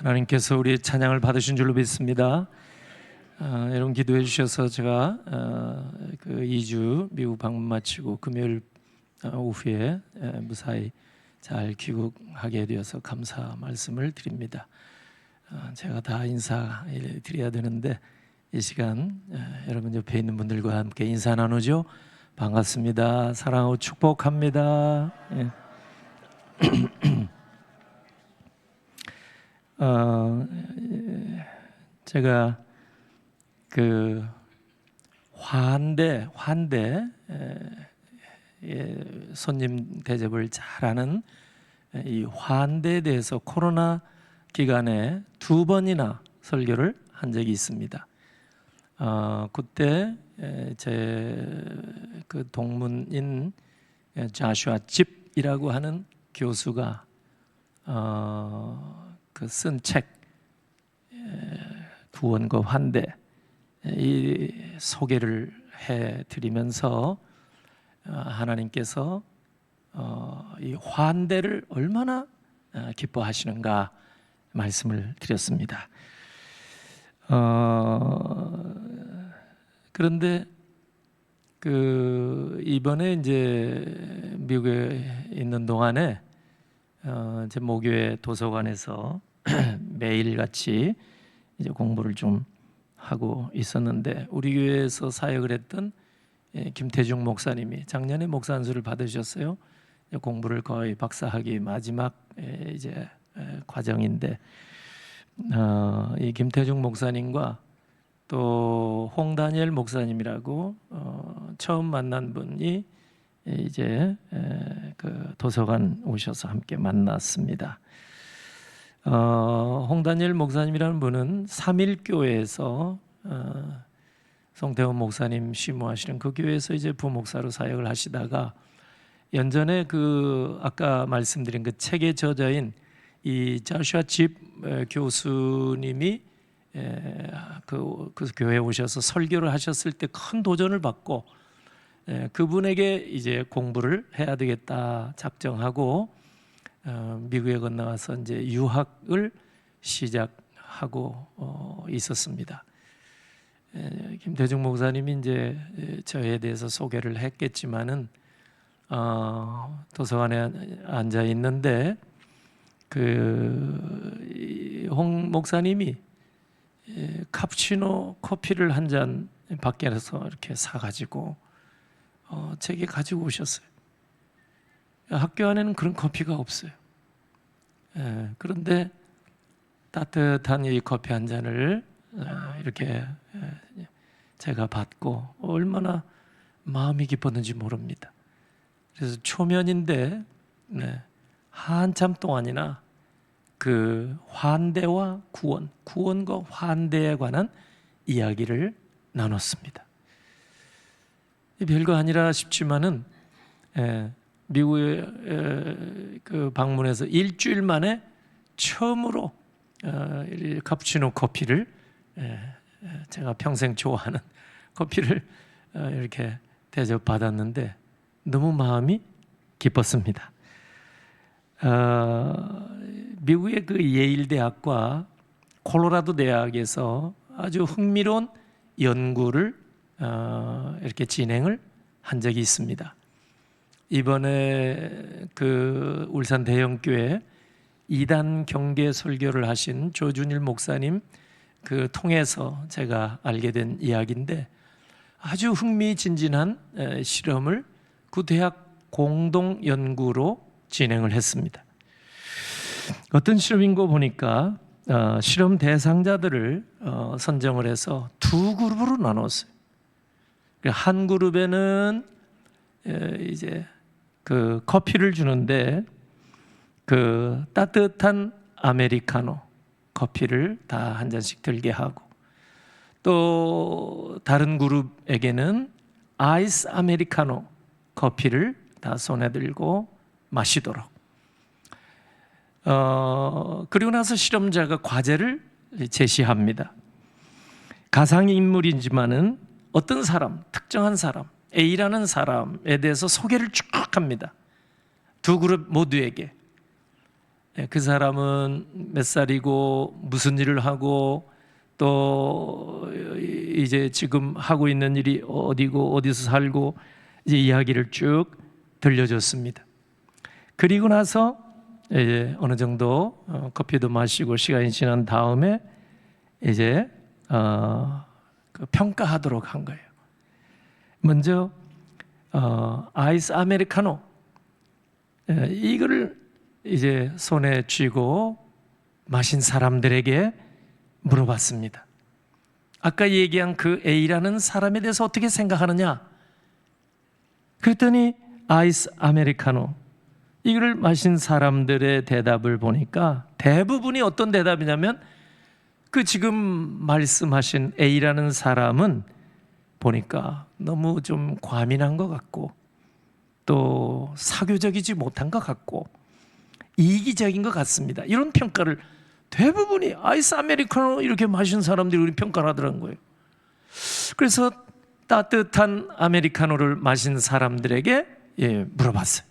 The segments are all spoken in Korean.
하나님께서 우리의 찬양을 받으신 줄로 믿습니다. 여러분 기도해 주셔서 제가 그 2주 미국 방문 마치고 금요일 오후에 무사히 잘 귀국하게 되어서 감사 말씀을 드립니다. 제가 다 인사드려야 되는데 이 시간 여러분 옆에 있는 분들과 함께 인사 나누죠. 반갑습니다. 사랑하고 축복합니다. 제가 그 환대 손님 대접을 잘하는 이 환대에 대해서 코로나 기간에 2번이나 설교를 한 적이 있습니다. 그때 제 그 동문인 자슈아 집이라고 하는 교수가 그 쓴 책 구원과 환대 이 소개를 해드리면서 하나님께서 이 환대를 얼마나 기뻐하시는가 말씀을 드렸습니다. 그런데 그 이번에 이제 미국에 있는 동안에 제 모교회 도서관에서 매일같이 이제 공부를 좀 하고 있었는데 우리 교회에서 사역을 했던 김태중 목사님이 작년에 목사 안수를 받으셨어요. 공부를 거의 박사학위 마지막 이제 과정인데 이 김태중 목사님과 또 홍다니엘 목사님이라고 처음 만난 분이 이제 그 도서관 오셔서 함께 만났습니다. 홍다니엘 목사님이라는 분은 삼일교회에서 송태원 목사님 시무하시는 그 교회에서 이제 부목사로 사역을 하시다가 연전에 그 아까 말씀드린 그 책의 저자인 이 자슈아 집 교수님이 그 교회에 오셔서 설교를 하셨을 때 큰 도전을 받고 그분에게 이제 공부를 해야 되겠다 작정하고 미국에 건너와서 이제 유학을 시작하고 있었습니다. 김태중 목사님이 이제 저에 대해서 소개를 했겠지만은 도서관에 앉아 있는데 그 홍 목사님이 카푸치노 커피를 한 잔 밖에서 이렇게 사가지고 제게 가지고 오셨어요. 학교 안에는 그런 커피가 없어요. 그런데 따뜻한 이 커피 한 잔을 이렇게 제가 받고 얼마나 마음이 기뻤는지 모릅니다. 그래서 초면인데 한참 동안이나 그 환대와 구원과 환대에 관한 이야기를 나눴습니다. 별거 아니라 싶지만은 미국에 그 방문해서 일주일 만에 처음으로 카푸치노 커피를 제가 평생 좋아하는 커피를 이렇게 대접받았는데 너무 마음이 기뻤습니다. 미국의 그 예일 대학과 콜로라도 대학에서 아주 흥미로운 연구를 이렇게 진행을 한 적이 있습니다. 이번에 그 울산 대형교회 2단 경계 설교를 하신 조준일 목사님 그 통해서 제가 알게 된 이야기인데 아주 흥미진진한 실험을 그 대학 공동 연구로 진행을 했습니다. 어떤 실험인가 보니까 실험 대상자들을 선정을 해서 두 그룹으로 나눴어요. 한 그룹에는 이제 그 커피를 주는데 그 따뜻한 아메리카노 커피를 다 한 잔씩 들게 하고 또 다른 그룹에게는 아이스 아메리카노 커피를 다 손에 들고 마시도록 그리고 나서 실험자가 과제를 제시합니다. 가상인물이지만은 어떤 사람, 특정한 사람, A라는 사람에 대해서 소개를 쭉 합니다. 두 그룹 모두에게. 그 사람은 몇 살이고 무슨 일을 하고 또 이제 지금 하고 있는 일이 어디고 어디서 살고 이제 이야기를 쭉 들려줬습니다. 그리고 나서 이제 어느 정도 커피도 마시고 시간이 지난 다음에 이제 그 평가하도록 한 거예요. 먼저 아이스 아메리카노 이거를 이제 손에 쥐고 마신 사람들에게 물어봤습니다. 아까 얘기한 그 A라는 사람에 대해서 어떻게 생각하느냐? 그랬더니 아이스 아메리카노 이거를 마신 사람들의 대답을 보니까 대부분이 어떤 대답이냐면 그 지금 말씀하신 A라는 사람은 보니까 너무 좀 과민한 것 같고 또 사교적이지 못한 것 같고 이기적인 것 같습니다. 이런 평가를 대부분이 아이스 아메리카노 이렇게 마신 사람들이 우리 평가를 하더라는 거예요. 그래서 따뜻한 아메리카노를 마신 사람들에게 물어봤어요.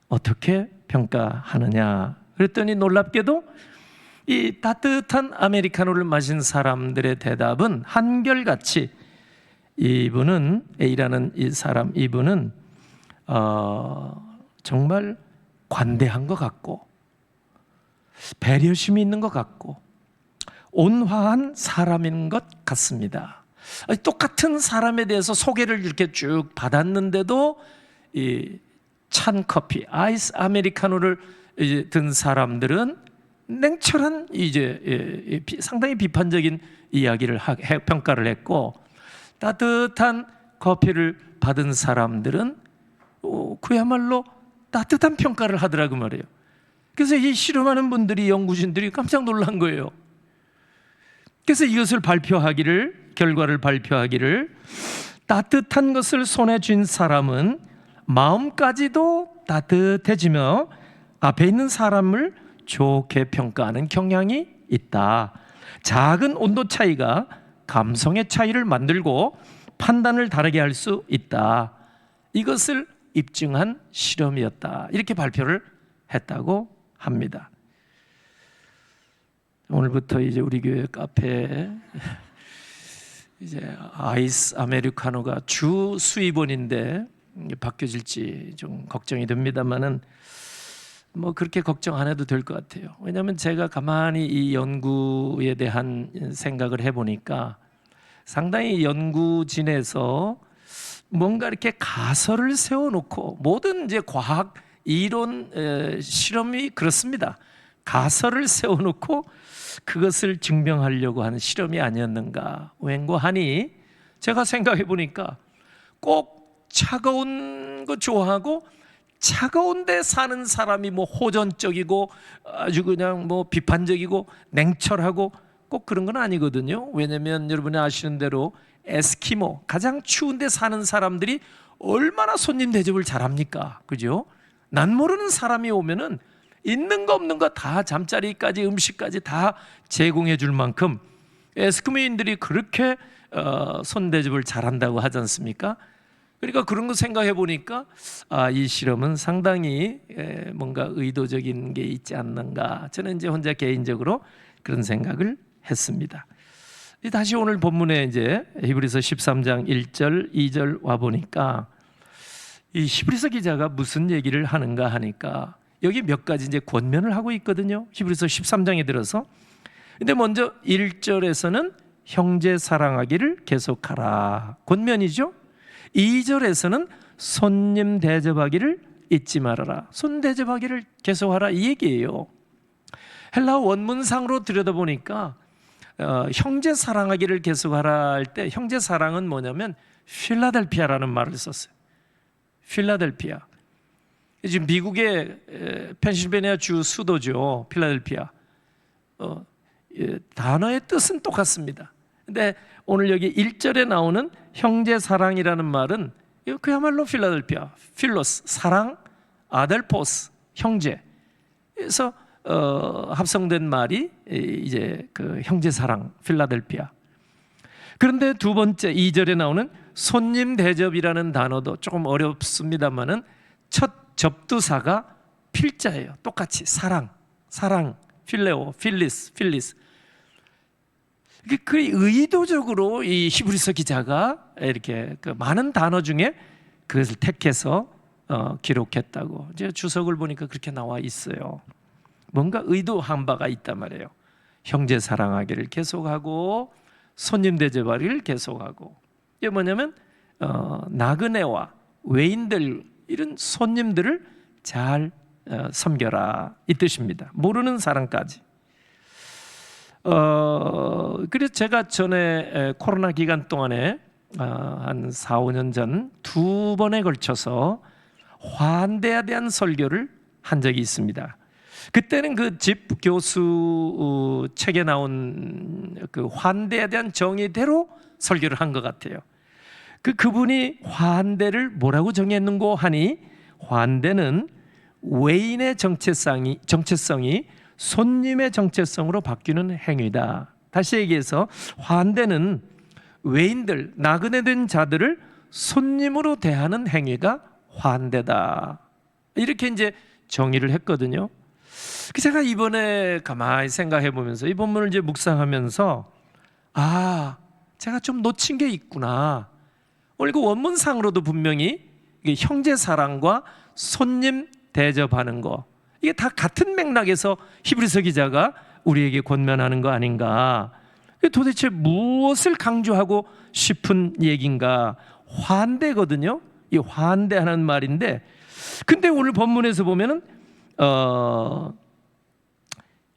어떻게 평가하느냐? 그랬더니 놀랍게도 이 따뜻한 아메리카노를 마신 사람들의 대답은 한결같이 이분은 A라는 이 사람 이분은 정말 관대한 것 같고 배려심이 있는 것 같고 온화한 사람인 것 같습니다. 똑같은 사람에 대해서 소개를 이렇게 쭉 받았는데도 이 찬 커피, 아이스 아메리카노를 이제 든 사람들은 냉철한 이제 상당히 비판적인 이야기를 평가를 했고 따뜻한 커피를 받은 사람들은 그야말로 따뜻한 평가를 하더라고 말이에요. 그래서 이 실험하는 분들이 연구진들이 깜짝 놀란 거예요. 그래서 이것을 결과를 발표하기를 따뜻한 것을 손에 쥔 사람은 마음까지도 따뜻해지며 앞에 있는 사람을 좋게 평가하는 경향이 있다. 작은 온도 차이가 감성의 차이를 만들고 판단을 다르게 할 수 있다. 이것을 입증한 실험이었다. 이렇게 발표를 했다고 합니다. 오늘부터 이제 우리 교회 카페에 이제 아이스 아메리카노가 주 수입원인데 바뀌어질지 좀 걱정이 됩니다만은 뭐 그렇게 걱정 안 해도 될 것 같아요. 왜냐하면 제가 가만히 이 연구에 대한 생각을 해보니까 상당히 연구진에서 뭔가 이렇게 가설을 세워놓고 모든 이제 과학 이론 실험이 그렇습니다. 가설을 세워놓고 그것을 증명하려고 하는 실험이 아니었는가 웬고하니 제가 생각해 보니까 꼭 차가운 거 좋아하고 차가운 데 사는 사람이 뭐 호전적이고 아주 그냥 뭐 비판적이고 냉철하고 꼭 그런 건 아니거든요. 왜냐하면 여러분이 아시는 대로 에스키모 가장 추운 데 사는 사람들이 얼마나 손님 대접을 잘합니까? 그죠? 난 모르는 사람이 오면은 있는 거 없는 거 다 잠자리까지 음식까지 다 제공해 줄 만큼 에스키모인들이 그렇게 손 대접을 잘한다고 하지 않습니까? 그러니까 그런 거 생각해 보니까 이 실험은 상당히 뭔가 의도적인 게 있지 않는가. 저는 이제 혼자 개인적으로 그런 생각을 했습니다. 다시 오늘 본문에 이제 히브리서 13장 1절 2절 와 보니까 이 히브리서 기자가 무슨 얘기를 하는가 하니까 여기 몇 가지 이제 권면을 하고 있거든요. 히브리서 13장에 들어서. 근데 먼저 1절에서는 형제 사랑하기를 계속하라. 권면이죠. 2절에서는 손님 대접하기를 잊지 말아라. 손 대접하기를 계속하라 이 얘기예요. 헬라어 원문상으로 들여다보니까 형제 사랑하기를 계속하라 할 때 형제 사랑은 뭐냐면 필라델피아라는 말을 썼어요. 필라델피아. 지금 미국의 펜실베니아 주 수도죠. 필라델피아. 단어의 뜻은 똑같습니다. 근데 오늘 여기 1절에 나오는 형제 사랑이라는 말은 그야말로 필라델피아, 필로스, 사랑, 아델포스, 형제. 그래서 합성된 말이 이제 그 형제 사랑, 필라델피아. 그런데 두 번째 2절에 나오는 손님 대접이라는 단어도 조금 어렵습니다만은 첫 접두사가 필자예요. 똑같이 사랑. 사랑, 필레오, 필리스. 그 의도적으로 이 히브리서 기자가 이렇게 그 많은 단어 중에 그것을 택해서 기록했다고. 제가 주석을 보니까 그렇게 나와 있어요. 뭔가 의도한 바가 있단 말이에요. 형제 사랑하기를 계속하고 손님 대접하기를 계속하고. 이게 뭐냐면 나그네와 외인들, 이런 손님들을 잘 섬겨라, 이 뜻입니다. 모르는 사람까지. 그래서 제가 전에 코로나 기간 동안에 한 4, 5년 전 2번에 걸쳐서 환대에 대한 설교를 한 적이 있습니다. 그때는 그 집 교수 책에 나온 그 환대에 대한 정의대로 설교를 한 것 같아요. 그분이 환대를 뭐라고 정했는고 하니, 환대는 외인의 정체성이 손님의 정체성으로 바뀌는 행위다. 다시 얘기해서 환대는 외인들, 나그네 된 자들을 손님으로 대하는 행위가 환대다. 이렇게 이제 정의를 했거든요. 제가 이번에 가만히 생각해 보면서 이 본문을 이제 묵상하면서 제가 좀 놓친 게 있구나. 오늘 그 원문상으로도 분명히 형제 사랑과 손님 대접하는 거, 이게 다 같은 맥락에서 히브리서 기자가 우리에게 권면하는 거 아닌가. 도대체 무엇을 강조하고 싶은 얘기인가. 환대거든요. 이 환대하는 말인데, 근데 오늘 본문에서 보면은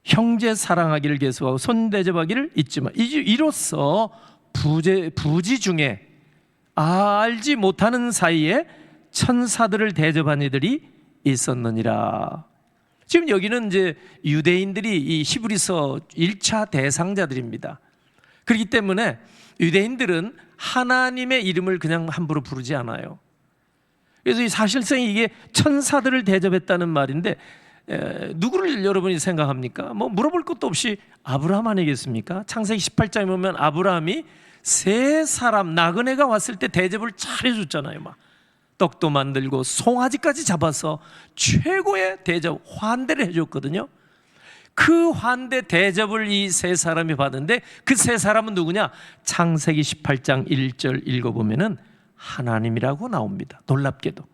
형제 사랑하기를 계속하고 손 대접하기를 잊지마. 이로써 부지 중에 알지 못하는 사이에 천사들을 대접한 이들이 있었느니라. 지금 여기는 이제 유대인들이 이 히브리서 1차 대상자들입니다. 그렇기 때문에 유대인들은 하나님의 이름을 그냥 함부로 부르지 않아요. 그래서 사실상 이게 천사들을 대접했다는 말인데, 누구를 여러분이 생각합니까? 뭐 물어볼 것도 없이 아브라함 아니겠습니까? 창세기 18장에 보면 아브라함이 세 사람 나그네가 왔을 때 대접을 잘 해줬잖아요. 막 떡도 만들고 송아지까지 잡아서 최고의 대접, 환대를 해줬거든요. 그 환대 대접을 이 세 사람이 받은데, 그 세 사람은 누구냐? 창세기 18장 1절 읽어보면은 하나님이라고 나옵니다. 놀랍게도.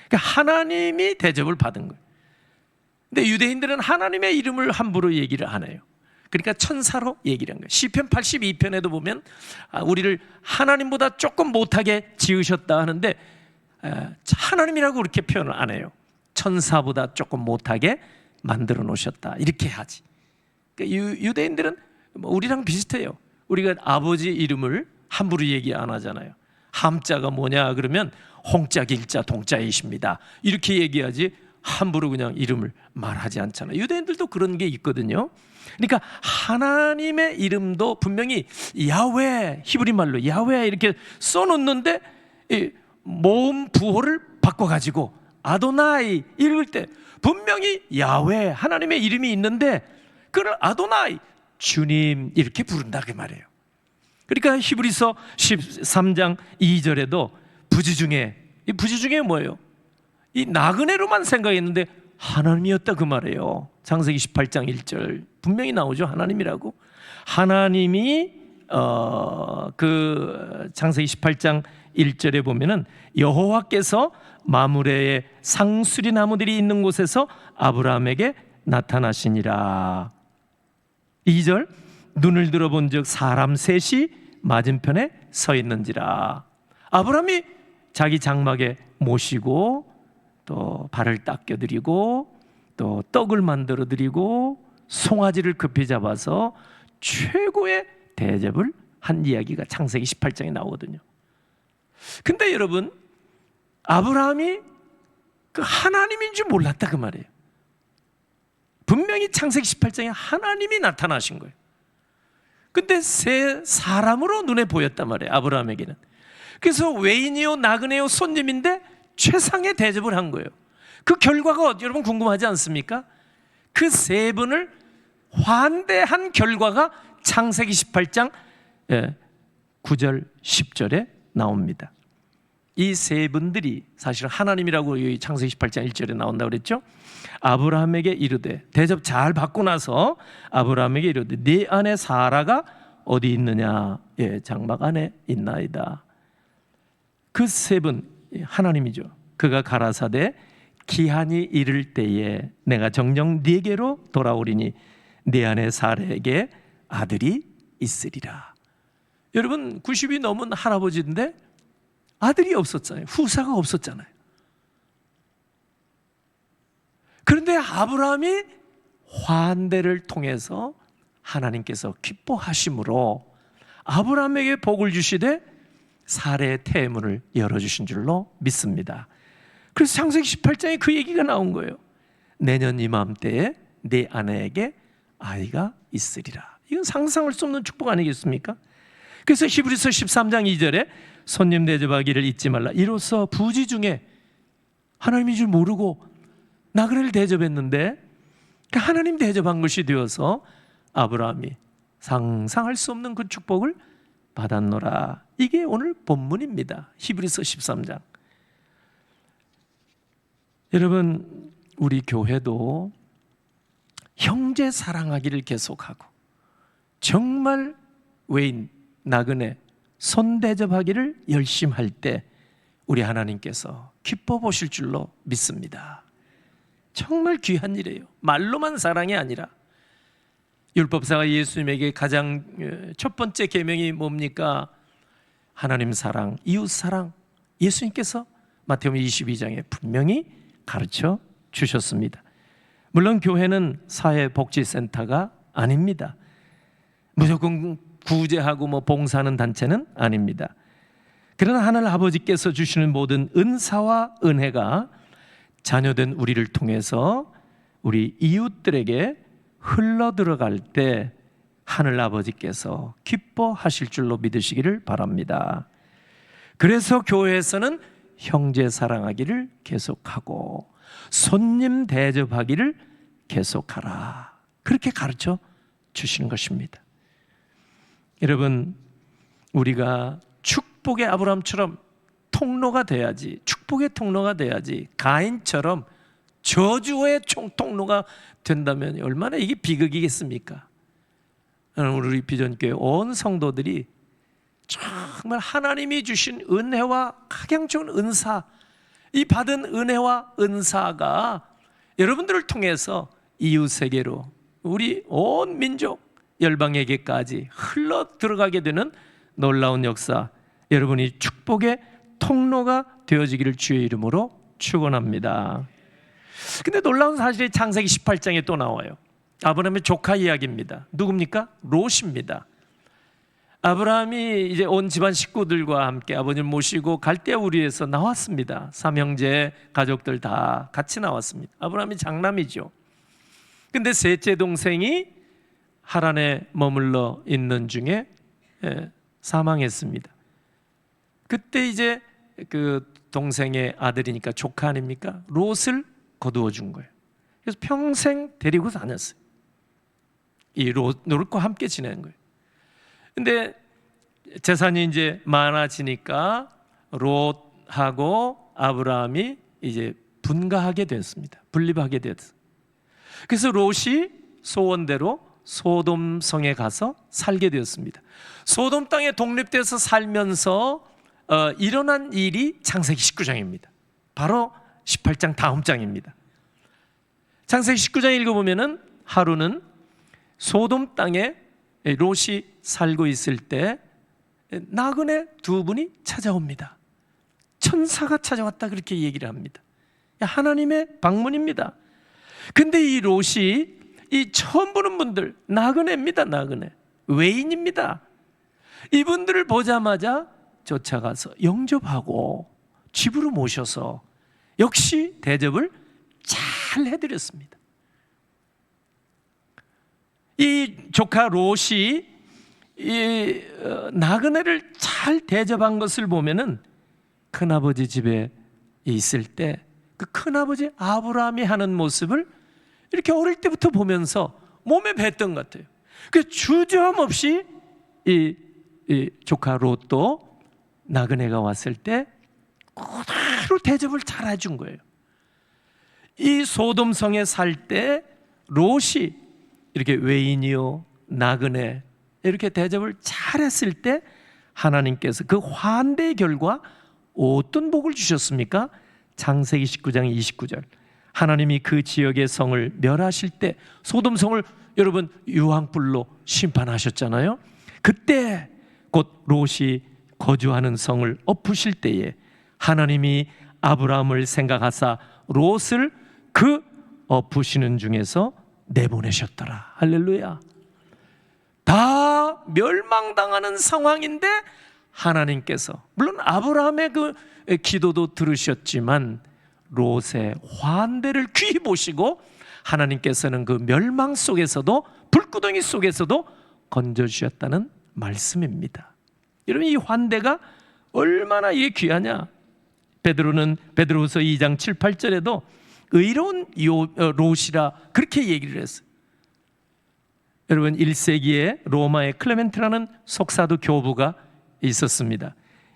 그러니까 하나님이 대접을 받은 거예요. 근데 유대인들은 하나님의 이름을 함부로 얘기를 안 해요. 그러니까 천사로 얘기를 한 거예요. 시편 82편에도 보면 우리를 하나님보다 조금 못하게 지으셨다 하는데, 하나님이라고 그렇게 표현을 안 해요. 천사보다 조금 못하게 만들어 놓으셨다, 이렇게 하지. 그러니까 유대인들은 우리랑 비슷해요. 우리가 아버지 이름을 함부로 얘기 안 하잖아요. 함자가 뭐냐 그러면 홍자, 길자, 동자이십니다, 이렇게 얘기하지 함부로 그냥 이름을 말하지 않잖아요. 유대인들도 그런 게 있거든요. 그러니까 하나님의 이름도 분명히 야훼, 히브리 말로 야훼 이렇게 써놓는데 모음 부호를 바꿔가지고 아도나이 읽을 때 분명히 야훼, 하나님의 이름이 있는데 그걸 아도나이, 주님 이렇게 부른다 그 말이에요. 그러니까 히브리서 13장 2절에도 부지 중에 뭐예요? 이 나그네로만 생각했는데 하나님이었다 그 말이에요. 창세기 18장 1절 분명히 나오죠. 하나님이라고. 하나님이 그 창세기 18장 1절에 보면은 여호와께서 마므레의 상수리 나무들이 있는 곳에서 아브라함에게 나타나시니라. 2절 눈을 들어본 즉 사람 셋이 맞은편에 서 있는지라. 아브라함이 자기 장막에 모시고 또 발을 닦여드리고 또 떡을 만들어드리고 송아지를 급히 잡아서 최고의 대접을 한 이야기가 창세기 18장에 나오거든요. 근데 여러분, 아브라함이 그 하나님인 줄 몰랐다 그 말이에요. 분명히 창세기 18장에 하나님이 나타나신 거예요. 근데 세 사람으로 눈에 보였단 말이에요, 아브라함에게는. 그래서 외인이요 나그네요 손님인데 최상의 대접을 한 거예요. 그 결과가 여러분 궁금하지 않습니까? 그 세 분을 환대한 결과가 창세기 18장 9절 10절에 나옵니다. 이 세 분들이 사실 하나님이라고 이 창세기 18장 1절에 나온다고 그랬죠. 아브라함에게 이르되, 대접 잘 받고 나서 아브라함에게 이르되 네 아내 사라가 어디 있느냐? 예, 장막 안에 있나이다. 그 세 분 하나님이죠. 그가 가라사대 기한이 이를 때에 내가 정녕 네게로 돌아오리니 네 아내 사라에게 아들이 있으리라. 여러분 90이 넘은 할아버지인데 아들이 없었잖아요. 후사가 없었잖아요. 그런데 아브라함이 환대를 통해서 하나님께서 기뻐하심으로 아브라함에게 복을 주시되 사라의 태문을 열어주신 줄로 믿습니다. 그래서 창세기 18장에 그 얘기가 나온 거예요. 내년 이맘때에 내 아내에게 아이가 있으리라. 이건 상상할 수 없는 축복 아니겠습니까? 그래서 히브리서 13장 2절에 손님 대접하기를 잊지 말라. 이로써 부지 중에 하나님인 줄 모르고 나그네를 대접했는데 그 하나님 대접한 것이 되어서 아브라함이 상상할 수 없는 그 축복을 받았노라. 이게 오늘 본문입니다. 히브리서 13장. 여러분 우리 교회도 형제 사랑하기를 계속하고 정말 외인, 나그네 손 대접하기를 열심히 할 때 우리 하나님께서 기뻐 보실 줄로 믿습니다. 정말 귀한 일이에요. 말로만 사랑이 아니라 율법사가 예수님에게 가장 첫 번째 계명이 뭡니까? 하나님 사랑, 이웃 사랑. 예수님께서 마태복음 22장에 분명히 가르쳐 주셨습니다. 물론 교회는 사회복지센터가 아닙니다. 무조건 구제하고 봉사하는 단체는 아닙니다. 그러나 하늘 아버지께서 주시는 모든 은사와 은혜가 자녀된 우리를 통해서 우리 이웃들에게 흘러 들어갈 때 하늘 아버지께서 기뻐하실 줄로 믿으시기를 바랍니다. 그래서 교회에서는 형제 사랑하기를 계속하고 손님 대접하기를 계속하라. 그렇게 가르쳐 주시는 것입니다. 여러분 우리가 축복의 아브라함처럼 통로가 돼야지, 축복의 통로가 돼야지 가인처럼 저주의 통로가 된다면 얼마나 이게 비극이겠습니까? 우리 비전교회 온 성도들이 정말 하나님이 주신 은혜와 가장 좋은 은사, 이 받은 은혜와 은사가 여러분들을 통해서 이웃세계로 우리 온 민족 열방에게까지 흘러 들어가게 되는 놀라운 역사, 여러분이 축복의 통로가 되어지기를 주의 이름으로 축원합니다. 근데 놀라운 사실이 창세기 18장에 또 나와요. 아브라함의 조카 이야기입니다. 누굽니까? 롯입니다. 아브라함이 이제 온 집안 식구들과 함께 아버지를 모시고 갈대아 우리에서 나왔습니다. 삼형제 가족들 다 같이 나왔습니다. 아브라함이 장남이죠. 근데 셋째 동생이 하란에 머물러 있는 중에 사망했습니다. 그때 이제 그 동생의 아들이니까 조카 아닙니까? 롯을 거두어 준 거예요. 그래서 평생 데리고 다녔어요. 이 롯과 함께 지내는 거예요. 근데 재산이 이제 많아지니까 롯하고 아브라함이 이제 분가하게 됐습니다. 분립하게 됐어요. 그래서 롯이 소원대로 소돔 성에 가서 살게 되었습니다. 소돔 땅에 독립돼서 살면서 일어난 일이 창세기 19장입니다. 바로 18장 다음 장입니다. 창세기 19장 읽어보면은 하루는 소돔 땅에 롯이 살고 있을 때 나그네 두 분이 찾아옵니다. 천사가 찾아왔다 그렇게 얘기를 합니다. 하나님의 방문입니다. 근데 이 롯이 이 처음 보는 분들 나그네입니다. 나그네 외인입니다. 이분들을 보자마자 쫓아가서 영접하고 집으로 모셔서 역시 대접을 잘 해드렸습니다. 이 조카 롯이 이 나그네를 잘 대접한 것을 보면은 큰아버지 집에 있을 때 그 큰아버지 아브라함이 하는 모습을 이렇게 어릴 때부터 보면서 몸에 뱄던 것 같아요. 그 주저함없이 이 조카 롯도 나그네가 왔을 때 그대로 대접을 잘 해준 거예요. 이 소돔성에 살 때 롯이 이렇게 외인이요 나그네 이렇게 대접을 잘했을 때 하나님께서 그 환대의 결과 어떤 복을 주셨습니까? 창세기 19장 29절 하나님이 그 지역의 성을 멸하실 때 소돔성을 여러분 유황불로 심판하셨잖아요. 그때 곧 롯이 거주하는 성을 엎으실 때에 하나님이 아브라함을 생각하사 롯을 그 엎으시는 중에서 내보내셨더라. 할렐루야. 다 멸망당하는 상황인데 하나님께서 물론 아브라함의 그 기도도 들으셨지만 롯의 환대를 귀히 보시고 하나님께서는 그 멸망 속에서도 불구덩이 속에서도 건져주셨다는 말씀입니다. 여러분 이 환대가 얼마나 이게 귀하냐. 베드로후서 2장 7, 8절에도 의로운 롯이라 그렇게 얘기를 했어요. 여러분 1세기에 로마의 클레멘트라는 속사도 교부가 있었습니다.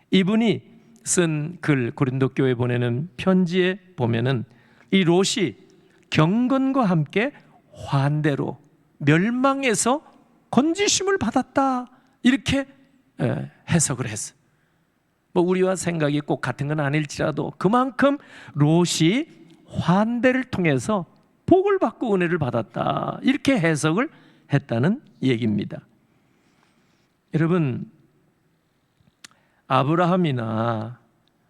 이분이 쓴 글 고린도 교회 보내는 편지에 보면은 이 롯이 경건과 함께 환대로 멸망에서 건지심을 받았다 이렇게 해석을 했어요. 뭐 우리와 생각이 꼭 같은 건 아닐지라도 그만큼 롯이 환대를 통해서 복을 받고 은혜를 받았다 이렇게 해석을 했다는 얘기입니다. 여러분 아브라함이나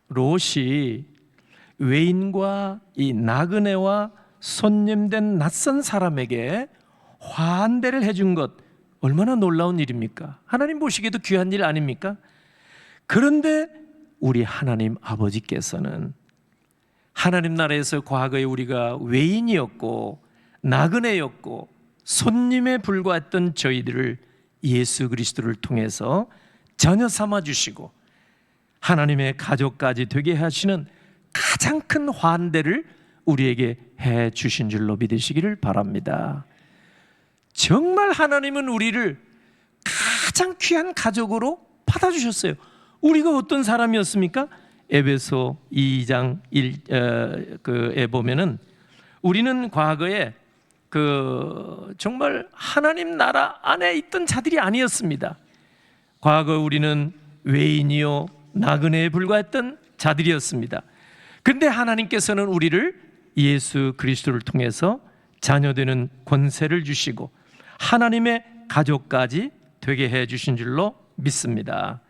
롯이 외인과 이 나그네와 손님된 낯선 사람에게 환대를 해준 것 얼마나 놀라운 일입니까? 하나님 보시기에도 귀한 일 아닙니까? 그런데 우리 하나님 아버지께서는 하나님 나라에서 과거에 우리가 외인이었고 나그네였고 손님에 불과했던 저희들을 예수 그리스도를 통해서 자녀 삼아주시고 하나님의 가족까지 되게 하시는 가장 큰 환대를 우리에게 해 주신 줄로 믿으시기를 바랍니다. 정말 하나님은 우리를 가장 귀한 가족으로 받아주셨어요. 우리가 어떤 사람이었습니까? 에베소 2장 1에 보면은 우리는 과거에 정말 하나님 나라 안에 있던 자들이 아니었습니다. 과거 우리는 외인이요 나그네에 불과했던 자들이었습니다. 그런데 하나님께서는 우리를 예수 그리스도를 통해서 자녀되는 권세를 주시고 하나님의 가족까지 되게 해 주신 줄로 믿습니다.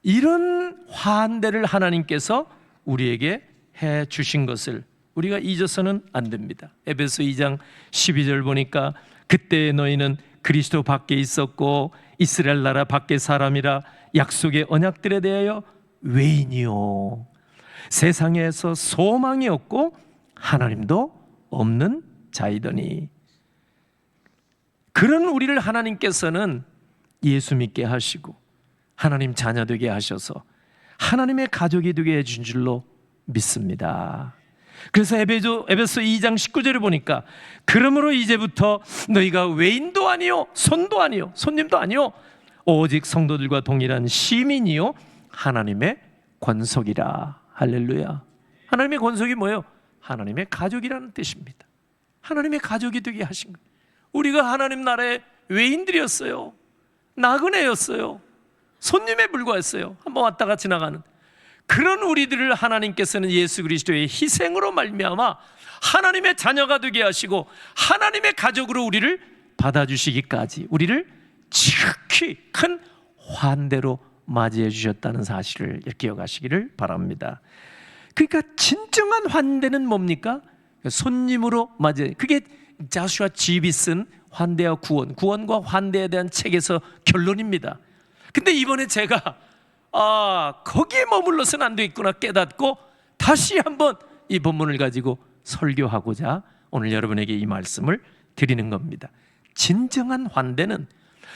이런 환대를 하나님께서 우리에게 해 주신 것을 우리가 잊어서는 안 됩니다. 에베소 2장 12절 보니까 그때 너희는 그리스도 밖에 있었고 이스라엘 나라 밖의 사람이라 약속의 언약들에 대하여 외인이요 세상에서 소망이 없고 하나님도 없는 자이더니 그런 우리를 하나님께서는 예수 믿게 하시고 하나님 자녀 되게 하셔서 하나님의 가족이 되게 해준 줄로 믿습니다. 그래서 에베소 2장 19절을 보니까 그러므로 이제부터 너희가 외인도 아니요 손도 아니요 손님도 아니요 오직 성도들과 동일한 시민이요 하나님의 권속이라. 할렐루야. 하나님의 권속이 뭐예요? 하나님의 가족이라는 뜻입니다. 하나님의 가족이 되게 하신 거예요. 우리가 하나님 나라의 외인들이었어요. 나그네였어요. 손님에 불과했어요. 한번 왔다가 지나가는 그런 우리들을 하나님께서는 예수 그리스도의 희생으로 말미암아 하나님의 자녀가 되게 하시고 하나님의 가족으로 우리를 받아주시기까지 우리를 지극히 큰 환대로 맞이해 주셨다는 사실을 기억하시기를 바랍니다. 그러니까 진정한 환대는 뭡니까? 손님으로 맞이해. 그게 자슈아 집이 쓴 환대와 구원과 환대에 대한 책에서 결론입니다. 근데 이번에 제가 거기에 머물러서는 안 되겠구나 깨닫고 다시 한번 이 본문을 가지고 설교하고자 오늘 여러분에게 이 말씀을 드리는 겁니다. 진정한 환대는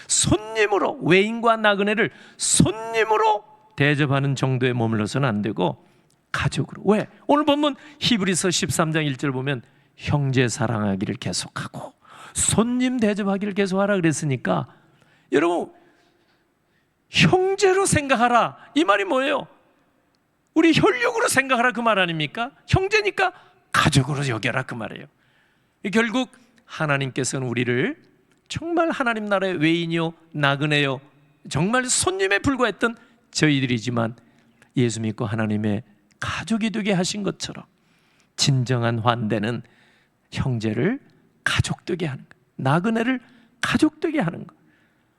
손님으로 외인과 나그네를 손님으로 대접하는 정도에 머물러서는 안 되고 가족으로. 왜? 오늘 본문 히브리서 13장 1절 보면 형제 사랑하기를 계속하고 손님 대접하기를 계속하라 그랬으니까 여러분 형제로 생각하라 이 말이 뭐예요? 우리 혈육으로 생각하라 그 말 아닙니까? 형제니까 가족으로 여겨라 그 말이에요. 결국 하나님께서는 우리를 정말 하나님 나라의 외인이요 나그네요 정말 손님에 불과했던 저희들이지만 예수 믿고 하나님의 가족이 되게 하신 것처럼 진정한 환대는 형제를 가족되게 하는 것, 나그네를 가족되게 하는 것.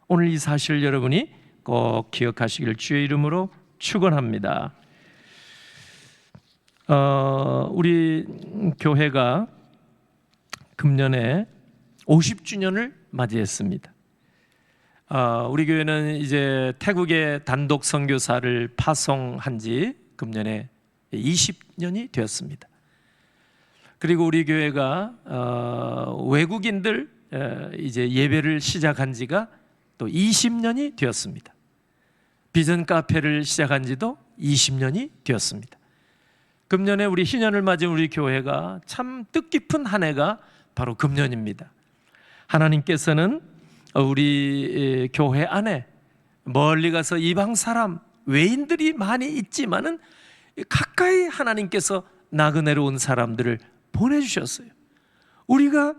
오늘 이 사실을 여러분이 꼭 기억하시기를 주의 이름으로 축원합니다. 우리 교회가 금년에 50주년을 맞이했습니다. 우리 교회는 이제 태국에 단독 선교사를 파송한 지 금년에 20년이 되었습니다. 그리고 우리 교회가 외국인들 이제 예배를 시작한 지가 또 20년이 되었습니다. 비전 카페를 시작한 지도 20년이 되었습니다. 금년에 우리 희년을 맞은 우리 교회가 참 뜻깊은 한 해가 바로 금년입니다. 하나님께서는 우리 교회 안에 멀리 가서 이방 사람 외인들이 많이 있지만은 가까이 하나님께서 나그네로 온 사람들을 보내주셨어요. 우리가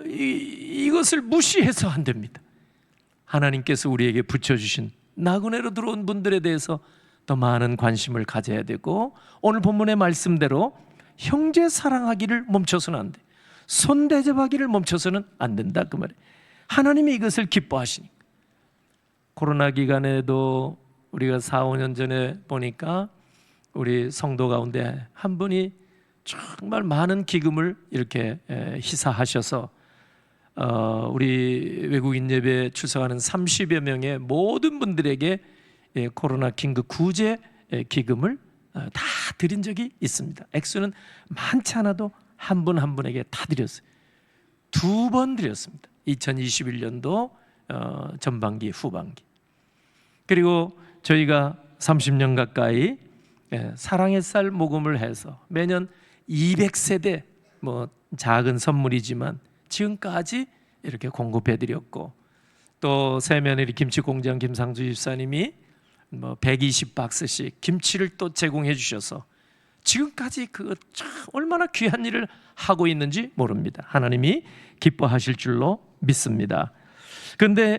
이것을 무시해서 안 됩니다. 하나님께서 우리에게 붙여주신 나그네로 들어온 분들에 대해서 더 많은 관심을 가져야 되고, 오늘 본문의 말씀대로 형제 사랑하기를 멈춰서는 안 돼. 손 대접하기를 멈춰서는 안 된다 그 말이에요. 하나님이 이것을 기뻐하시니까. 코로나 기간에도 우리가 4, 5년 전에 보니까 우리 성도 가운데 한 분이 정말 많은 기금을 이렇게 희사하셔서 우리 외국인 예배에 출석하는 30여 명의 모든 분들에게 코로나 긴급 구제 기금을 다 드린 적이 있습니다. 액수는 많지 않아도 한 분 한 분에게 다 드렸어요. 2번 드렸습니다. 2021년도 전반기 후반기. 그리고 저희가 30년 가까이 사랑의 쌀 모금을 해서 매년 200세대 작은 선물이지만 지금까지 이렇게 공급해 드렸고, 또 세면의 김치공장 김상주 집사님이 120박스씩 김치를 또 제공해 주셔서 지금까지 그 얼마나 귀한 일을 하고 있는지 모릅니다. 하나님이 기뻐하실 줄로 믿습니다. 그런데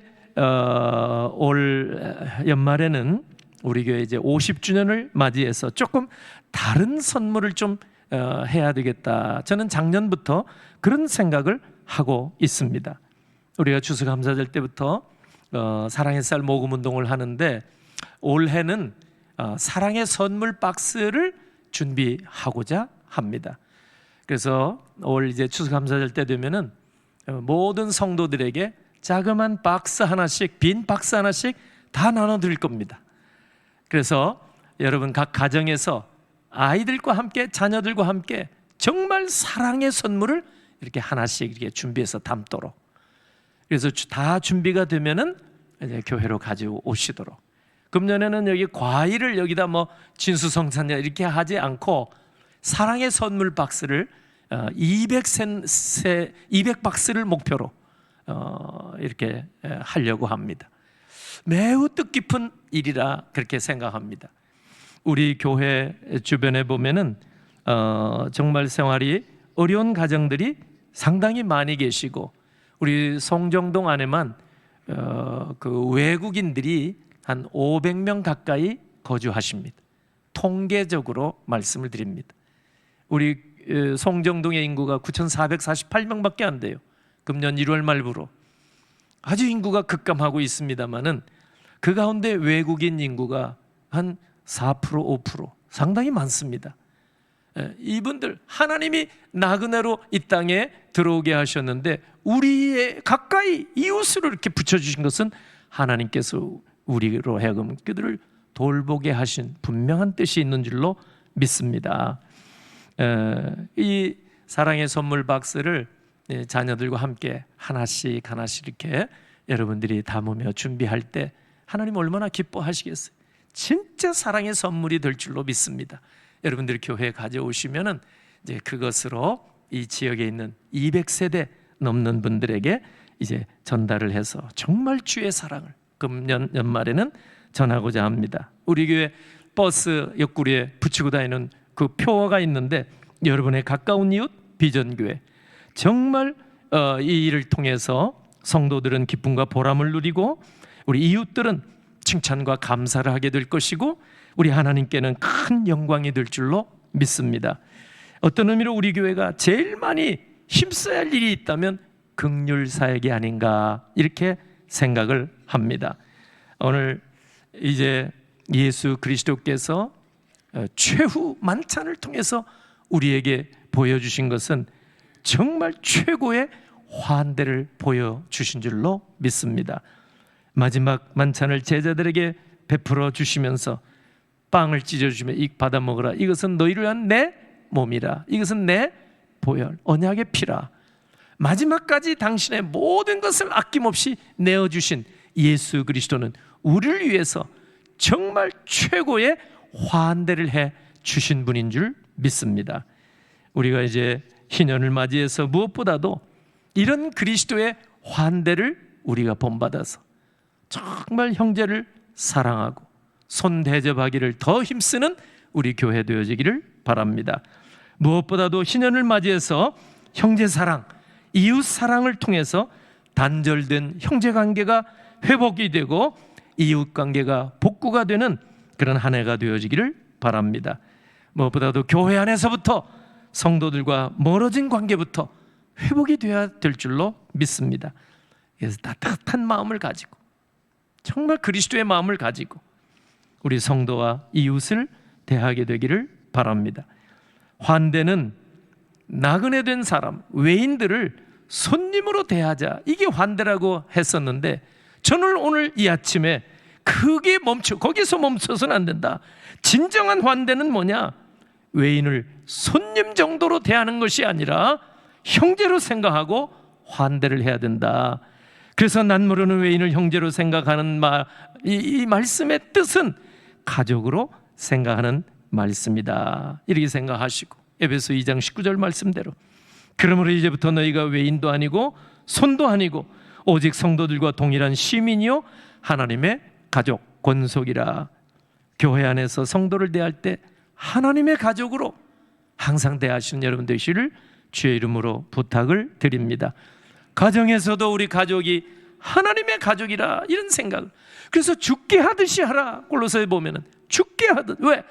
올 연말에는 우리 교회 이제 50주년을 맞이해서 조금 다른 선물을 좀 해야 되겠다. 저는 작년부터 그런 생각을 하고 있습니다. 우리가 추수감사절 때부터 사랑의 쌀 모금 운동을 하는데 올해는 사랑의 선물 박스를 준비하고자 합니다. 그래서 올 이제 추수감사절 때 되면은 모든 성도들에게 자그만 박스 하나씩, 빈 박스 하나씩 다 나눠 드릴 겁니다. 그래서 여러분 각 가정에서 아이들과 함께, 자녀들과 함께 정말 사랑의 선물을 이렇게 하나씩 이렇게 준비해서 담도록. 그래서 다 준비가 되면은 이제 교회로 가지고 오시도록. 금년에는 여기 과일을 여기다 진수성찬 이렇게 하지 않고 사랑의 선물 박스를 200박스를 목표로 이렇게 하려고 합니다. 매우 뜻깊은 일이라 그렇게 생각합니다. 우리 교회 주변에 보면은 정말 생활이 어려운 가정들이 상당히 많이 계시고, 우리 송정동 안에만 그 외국인들이 한 500명 가까이 거주하십니다. 통계적으로 말씀을 드립니다. 우리 송정동의 인구가 9,448명밖에 안 돼요. 금년 1월 말부로 아주 인구가 급감하고 있습니다만은 그 가운데 외국인 인구가 한 4%, 5% 상당히 많습니다. 이분들 하나님이 나그네로 이 땅에 들어오게 하셨는데 우리의 가까이 이웃으로 이렇게 붙여주신 것은 하나님께서 우리로 하여금 그들을 돌보게 하신 분명한 뜻이 있는 줄로 믿습니다. 이 사랑의 선물 박스를 자녀들과 함께 하나씩 이렇게 여러분들이 담으며 준비할 때 하나님 얼마나 기뻐하시겠어요. 진짜 사랑의 선물이 될 줄로 믿습니다. 여러분들이 교회에 가져오시면은 이제 그것으로 이 지역에 있는 200세대 넘는 분들에게 이제 전달을 해서 정말 주의 사랑을 금년 연말에는 전하고자 합니다. 우리 교회 버스 옆구리에 붙이고 다니는 그 표어가 있는데, 여러분의 가까운 이웃 비전교회, 정말 이 일을 통해서 성도들은 기쁨과 보람을 누리고 우리 이웃들은 칭찬과 감사를 하게 될 것이고 우리 하나님께는 큰 영광이 될 줄로 믿습니다. 어떤 의미로 우리 교회가 제일 많이 힘써야 할 일이 있다면 긍휼 사역이 아닌가, 이렇게 생각을 합니다. 오늘 이제 예수 그리스도께서 최후 만찬을 통해서 우리에게 보여주신 것은 정말 최고의 환대를 보여주신 줄로 믿습니다. 마지막 만찬을 제자들에게 베풀어 주시면서 빵을 찢어주시며 받아 먹으라, 이것은 너희를 위한 내 몸이라, 이것은 내 보혈 언약의 피라. 마지막까지 당신의 모든 것을 아낌없이 내어주신 예수 그리스도는 우리를 위해서 정말 최고의 환대를 해 주신 분인 줄 믿습니다. 우리가 이제 희년을 맞이해서 무엇보다도 이런 그리스도의 환대를 우리가 본받아서 정말 형제를 사랑하고 손 대접하기를 더 힘쓰는 우리 교회 되어지기를 바랍니다. 무엇보다도 희년을 맞이해서 형제 사랑, 이웃 사랑을 통해서 단절된 형제 관계가 회복이 되고 이웃 관계가 복구가 되는 그런 한 해가 되어지기를 바랍니다. 무엇보다도 교회 안에서부터 성도들과 멀어진 관계부터 회복이 되어야 될 줄로 믿습니다. 그래서 따뜻한 마음을 가지고 정말 그리스도의 마음을 가지고 우리 성도와 이웃을 대하게 되기를 바랍니다. 환대는 나그네 된 사람, 외인들을 손님으로 대하자, 이게 환대라고 했었는데, 저는 오늘 이 아침에 거기서 멈춰서는 안 된다. 진정한 환대는 뭐냐? 외인을 손님 정도로 대하는 것이 아니라 형제로 생각하고 환대를 해야 된다. 그래서 난 모르는 외인을 형제로 생각하는 이 말씀의 뜻은 가족으로 생각하는 말씀이다, 이렇게 생각하시고, 에베소 2장 19절 말씀대로 그러므로 이제부터 너희가 외인도 아니고 손도 아니고 오직 성도들과 동일한 시민이요 하나님의 가족 권속이라. 교회 안에서 성도를 대할 때 하나님의 가족으로 항상 대하시는 여러분 되시기를 주의 이름으로 부탁을 드립니다. 가정에서도 우리 가족이 하나님의 가족이라, 이런 생각을, 그래서 죽게 하듯이 하라. 골로새에 보면은 죽게 하듯. 왜?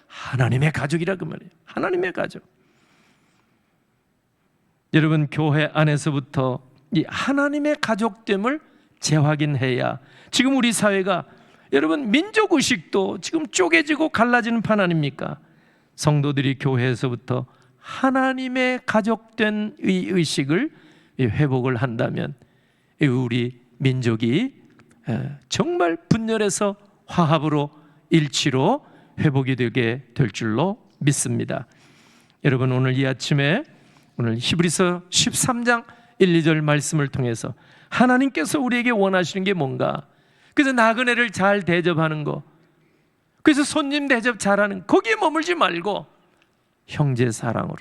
하나님의 가족이라 그 말이에요. 하나님의 가족. 여러분, 교회 안에서부터 이 하나님의 가족됨을 재확인해야, 지금 우리 사회가 여러분 민족의식도 지금 쪼개지고 갈라지는 판 아닙니까? 성도들이 교회에서부터 하나님의 가족된 의식을 회복을 한다면 우리 민족이 정말 분열해서 화합으로 일치로 회복이 되게 될 줄로 믿습니다. 여러분, 오늘 이 아침에 오늘 히브리서 13장 1, 2절 말씀을 통해서 하나님께서 우리에게 원하시는 게 뭔가, 그래서 나그네를 잘 대접하는 거, 그래서 손님 대접 잘하는, 거기에 머물지 말고 형제 사랑으로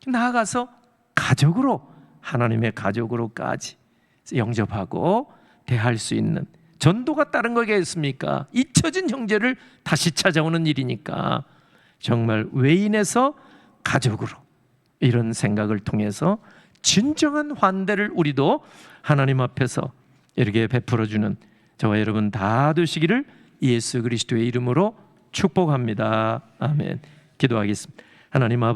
나아가서 가족으로, 하나님의 가족으로까지 영접하고 대할 수 있는, 전도가 다른 거겠습니까? 잊혀진 형제를 다시 찾아오는 일이니까 정말 외인에서 가족으로, 이런 생각을 통해서 진정한 환대를 우리도 하나님 앞에서 이렇게 베풀어주는 저와 여러분 다 되시기를 예수 그리스도의 이름으로 축복합니다. 아멘. 기도하겠습니다. 하나님 아버지,